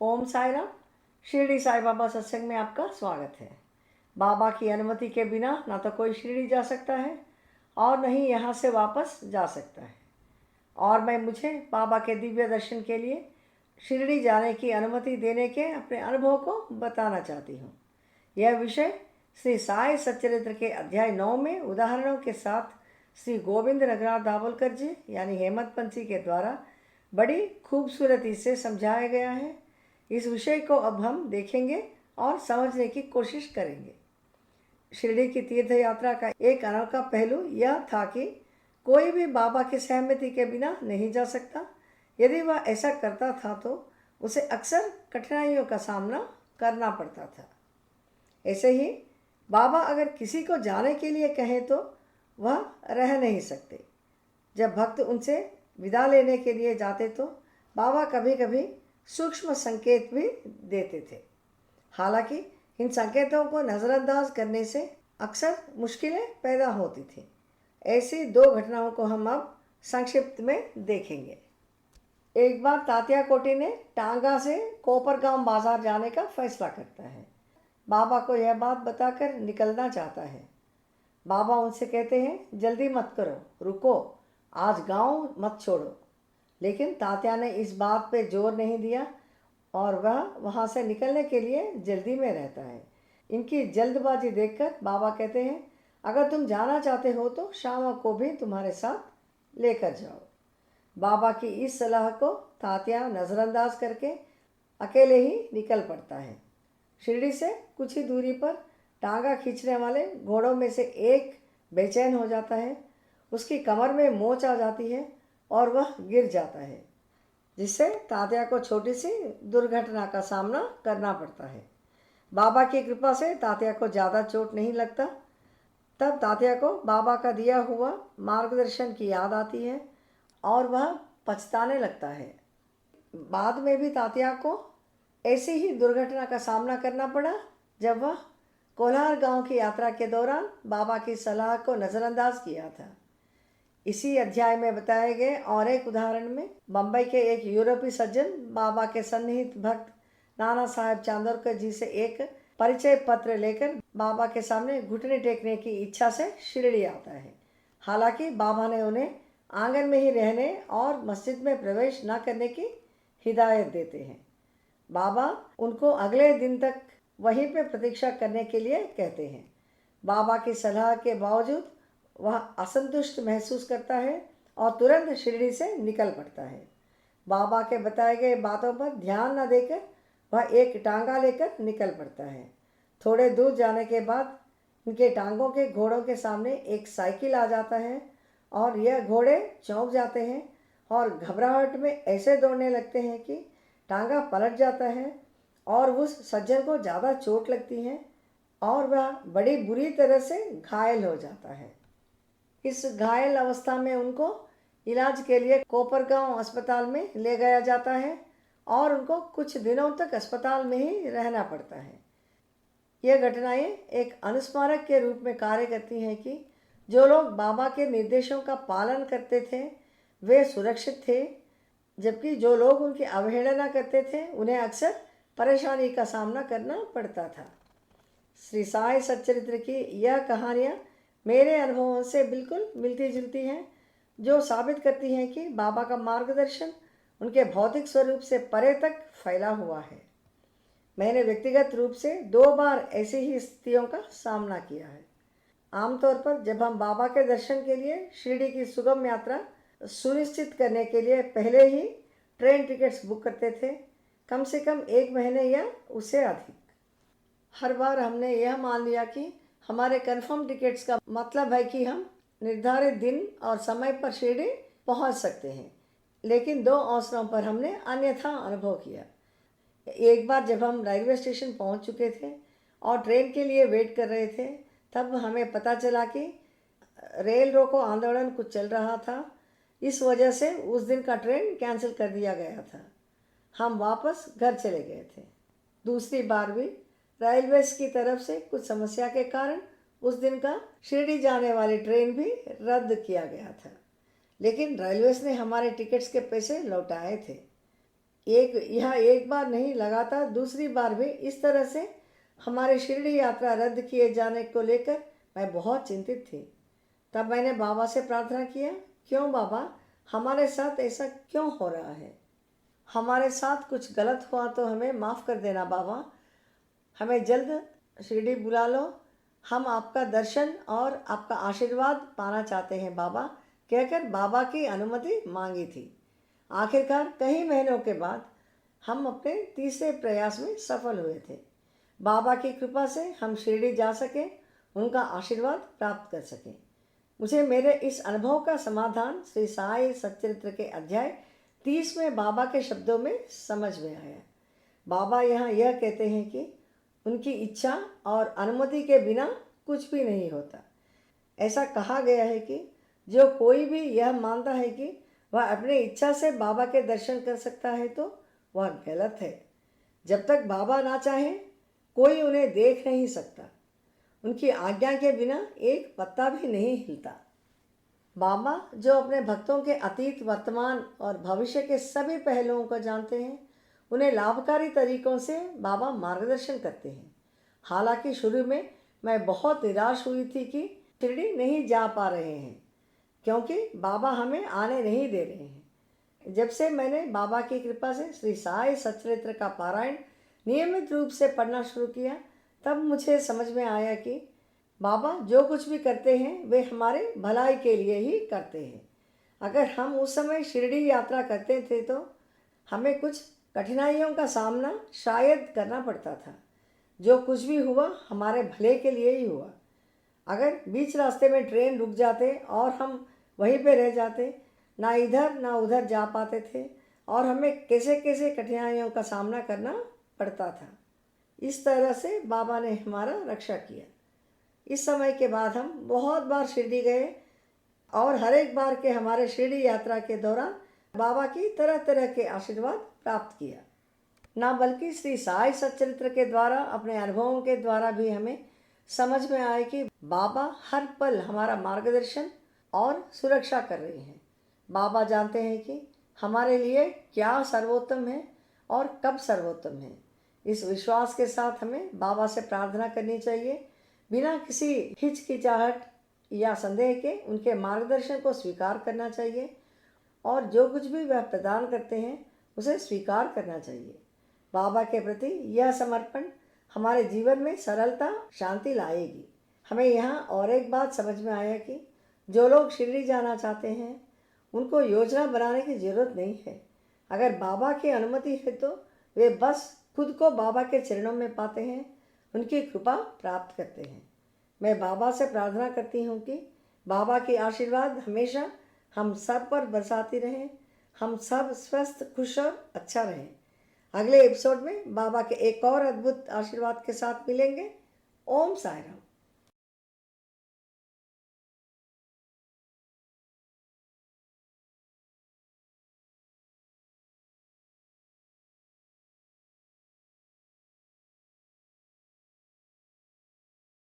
ओम साई राम। शिरडी साई बाबा सत्संग में आपका स्वागत है। बाबा की अनुमति के बिना ना तो कोई शिरडी जा सकता है और न ही यहाँ से वापस जा सकता है। और मैं मुझे बाबा के दिव्य दर्शन के लिए शिरडी जाने की अनुमति देने के अपने अनुभव को बताना चाहती हूँ। यह विषय श्री साई सच्चरित्र के अध्याय 9 में उदाहरणों के साथ श्री गोविंद रघुनाथ दाभोलकर जी यानी हेमंत पंथी के द्वारा बड़ी खूबसूरती से समझाया गया है। इस विषय को अब हम देखेंगे और समझने की कोशिश करेंगे। शिरडी की तीर्थ यात्रा का एक अनोखा पहलू यह था कि कोई भी बाबा की सहमति के बिना नहीं जा सकता। यदि वह ऐसा करता था तो उसे अक्सर कठिनाइयों का सामना करना पड़ता था। ऐसे ही बाबा अगर किसी को जाने के लिए कहें तो वह रह नहीं सकते। जब भक्त उनसे विदा लेने के लिए जाते तो बाबा कभी कभी सूक्ष्म संकेत भी देते थे। हालांकि इन संकेतों को नज़रअंदाज करने से अक्सर मुश्किलें पैदा होती थी। ऐसी दो घटनाओं को हम अब संक्षिप्त में देखेंगे। एक बार तात्या कोटी ने टांगा से कोपरगांव बाजार जाने का फैसला करता है। बाबा को यह बात बताकर निकलना चाहता है। बाबा उनसे कहते हैं, जल्दी मत करो, रुको, आज गांव मत छोड़ो। लेकिन तात्या ने इस बात पे जोर नहीं दिया और वह वहाँ से निकलने के लिए जल्दी में रहता है। इनकी जल्दबाजी देखकर बाबा कहते हैं, अगर तुम जाना चाहते हो तो श्यामा को भी तुम्हारे साथ लेकर जाओ। बाबा की इस सलाह को तात्या नज़रअंदाज करके अकेले ही निकल पड़ता है। शिरडी से कुछ ही दूरी पर टांगा खींचने वाले घोड़ों में से एक बेचैन हो जाता है। उसकी कमर में मोच आ जाती है और वह गिर जाता है, जिससे तात्या को छोटी सी दुर्घटना का सामना करना पड़ता है। बाबा की कृपा से तात्या को ज़्यादा चोट नहीं लगता। तब तात्या को बाबा का दिया हुआ मार्गदर्शन की याद आती है और वह पछताने लगता है। बाद में भी तात्या को ऐसी ही दुर्घटना का सामना करना पड़ा जब वह कोलार गांव की यात्रा के दौरान बाबा की सलाह को नज़रअंदाज किया था। इसी अध्याय में बताए गए और एक उदाहरण में बम्बई के एक यूरोपीय सज्जन बाबा के सन्निहित भक्त नाना साहेब चांदोरकर जी से एक परिचय पत्र लेकर बाबा के सामने घुटने टेकने की इच्छा से शिरडी आता है। हालांकि बाबा ने उन्हें आंगन में ही रहने और मस्जिद में प्रवेश न करने की हिदायत देते हैं। बाबा उनको अगले दिन तक वहीं पे प्रतीक्षा करने के लिए कहते हैं। बाबा की सलाह के बावजूद वह असंतुष्ट महसूस करता है और तुरंत शिरडी से निकल पड़ता है। बाबा के बताए गए बातों पर ध्यान न देकर वह एक टांगा लेकर निकल पड़ता है। थोड़े दूर जाने के बाद उनके टांगों के घोड़ों के सामने एक साइकिल आ जाता है और यह घोड़े चौंक जाते हैं और घबराहट में ऐसे दौड़ने लगते हैं कि टांगा पलट जाता है और उस सज्जन को ज़्यादा चोट लगती है और वह बड़ी बुरी तरह से घायल हो जाता है। इस घायल अवस्था में उनको इलाज के लिए कोपरगांव अस्पताल में ले गया जाता है और उनको कुछ दिनों तक अस्पताल में ही रहना पड़ता है। यह घटनाएं एक अनुस्मारक के रूप में कार्य करती हैं कि जो लोग बाबा के निर्देशों का पालन करते थे वे सुरक्षित थे, जबकि जो लोग उनकी अवहेलना करते थे उन्हें अक्सर परेशानी का सामना करना पड़ता था। श्री साई सच्चरित्र की यह कहानियाँ मेरे अनुभवों से बिल्कुल मिलती जुलती हैं, जो साबित करती हैं कि बाबा का मार्गदर्शन उनके भौतिक स्वरूप से परे तक फैला हुआ है। मैंने व्यक्तिगत रूप से 2 बार ऐसी ही स्थितियों का सामना किया है। आमतौर पर जब हम बाबा के दर्शन के लिए शिरडी की सुगम यात्रा सुनिश्चित करने के लिए पहले ही ट्रेन टिकट्स बुक करते थे, कम से कम 1 महीने या उससे अधिक। हर बार हमने यह मान लिया कि हमारे कंफर्म टिकट्स का मतलब है कि हम निर्धारित दिन और समय पर शिरडी पहुंच सकते हैं, लेकिन 2 अवसरों पर हमने अन्यथा अनुभव किया। एक बार जब हम रेलवे स्टेशन पहुंच चुके थे और ट्रेन के लिए वेट कर रहे थे, तब हमें पता चला कि रेल रोको आंदोलन कुछ चल रहा था। इस वजह से उस दिन का ट्रेन कैंसिल कर दिया गया था। हम वापस घर चले गए थे। दूसरी बार भी रेलवेज की तरफ से कुछ समस्या के कारण उस दिन का शिरडी जाने वाली ट्रेन भी रद्द किया गया था, लेकिन रेलवेज ने हमारे टिकट्स के पैसे लौटाए थे। यह एक बार नहीं, लगातार दूसरी बार भी इस तरह से हमारी शिरडी यात्रा रद्द किए जाने को लेकर मैं बहुत चिंतित थी। तब मैंने बाबा से प्रार्थना किया, क्यों बाबा, हमारे साथ ऐसा क्यों हो रहा है? हमारे साथ कुछ गलत हुआ तो हमें माफ़ कर देना बाबा, हमें जल्द शिरडी बुला लो, हम आपका दर्शन और आपका आशीर्वाद पाना चाहते हैं बाबा, कहकर बाबा की अनुमति मांगी थी। आखिरकार कई महीनों के बाद हम अपने तीसरे प्रयास में सफल हुए थे। बाबा की कृपा से हम शिरडी जा सके, उनका आशीर्वाद प्राप्त कर सकें। मुझे मेरे इस अनुभव का समाधान श्री साई सच्चरित्र के अध्याय 30 में बाबा के शब्दों में समझ में आया। बाबा यहाँ यह कहते हैं कि उनकी इच्छा और अनुमति के बिना कुछ भी नहीं होता। ऐसा कहा गया है कि जो कोई भी यह मानता है कि वह अपनी इच्छा से बाबा के दर्शन कर सकता है तो वह गलत है। जब तक बाबा ना चाहे कोई उन्हें देख नहीं सकता। उनकी आज्ञा के बिना एक पत्ता भी नहीं हिलता। बाबा जो अपने भक्तों के अतीत, वर्तमान और भविष्य के सभी पहलुओं को जानते हैं, उन्हें लाभकारी तरीकों से बाबा मार्गदर्शन करते हैं। हालांकि शुरू में मैं बहुत निराश हुई थी कि शिरडी नहीं जा पा रहे हैं क्योंकि बाबा हमें आने नहीं दे रहे हैं। जब से मैंने बाबा की कृपा से श्री साई सच्चरित्र का पारायण नियमित रूप से पढ़ना शुरू किया, तब मुझे समझ में आया कि बाबा जो कुछ भी करते हैं वे हमारे भलाई के लिए ही करते हैं। अगर हम उस समय शिरडी यात्रा करते थे तो हमें कुछ कठिनाइयों का सामना शायद करना पड़ता था। जो कुछ भी हुआ हमारे भले के लिए ही हुआ। अगर बीच रास्ते में ट्रेन रुक जाते और हम वहीं पे रह जाते, ना इधर ना उधर जा पाते थे और हमें कैसे कैसे कठिनाइयों का सामना करना पड़ता था। इस तरह से बाबा ने हमारा रक्षा किया। इस समय के बाद हम बहुत बार शिरडी गए और हर एक बार के हमारे शिरडी यात्रा के दौरान बाबा की तरह तरह के आशीर्वाद प्राप्त किया। ना बल्कि श्री साई सच्चरित्र के द्वारा, अपने अनुभवों के द्वारा भी हमें समझ में आए कि बाबा हर पल हमारा मार्गदर्शन और सुरक्षा कर रहे हैं। बाबा जानते हैं कि हमारे लिए क्या सर्वोत्तम है और कब सर्वोत्तम है। इस विश्वास के साथ हमें बाबा से प्रार्थना करनी चाहिए, बिना किसी हिचकिचाहट या संदेह के उनके मार्गदर्शन को स्वीकार करना चाहिए और जो कुछ भी वह प्रदान करते हैं उसे स्वीकार करना चाहिए। बाबा के प्रति यह समर्पण हमारे जीवन में सरलता, शांति लाएगी। हमें यहाँ और एक बात समझ में आया कि जो लोग शिरडी जाना चाहते हैं उनको योजना बनाने की ज़रूरत नहीं है। अगर बाबा की अनुमति है तो वे बस खुद को बाबा के चरणों में पाते हैं, उनकी कृपा प्राप्त करते हैं। मैं बाबा से प्रार्थना करती हूँ कि बाबा की आशीर्वाद हमेशा हम सब पर बरसाती रहें, हम सब स्वस्थ, खुश और अच्छा रहें। अगले एपिसोड में बाबा के एक और अद्भुत आशीर्वाद के साथ मिलेंगे। ओम साई राम।